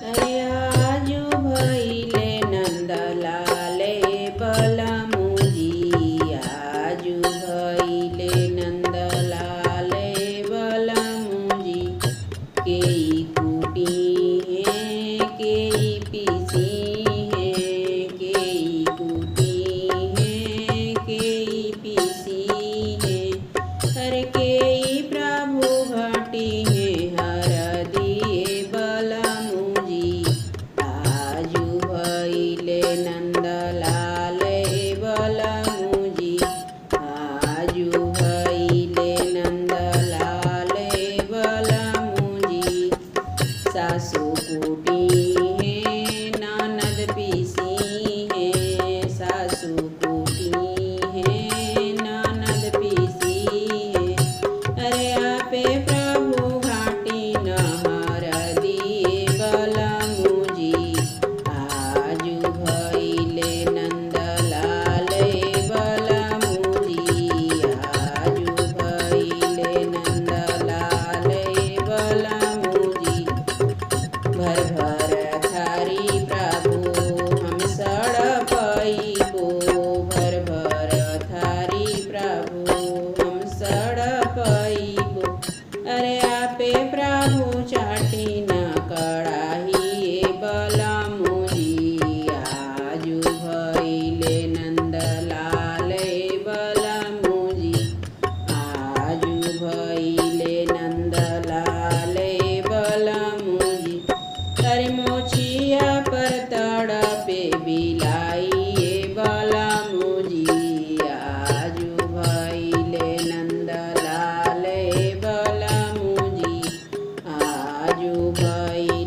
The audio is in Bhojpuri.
अरे आजू भइले नंदलाले बलमुजी, आजू भइले नंदलाले बलमुजी। केई कूटी है केई पीसी है, केई कूटी है केई पीसी है। हर केई प्रभु घटी है हरदिए बलमुजी, आजू भइले नंदलाले बलमुजी, आजू भइले नंदलाले बलमुजी। सासू कूटी है ननद पीसी है, सासू कूटी है ननद पीसी है। अरे आपे प्रभु घाटी न हरदिए बलमुजी, आजू भइले नंदलाले बलमुजी, आजू भइले नंदलाले बलमुजी। भर भर थारी प्रभु हम सड़पइबो, भर भर थारी प्रभु हम सड़पइबो। अरे आपे प्रभु चाटी न कड़ाही बलमुजी, आजू भइले नंदलाले बलमुजी, आजू भइले नंदलाले बलमुजी। अरे मोचिया पर तड़पे बिलाई बलमुजी, आजू भइले नंदलाले बलमुजी, आजू भइले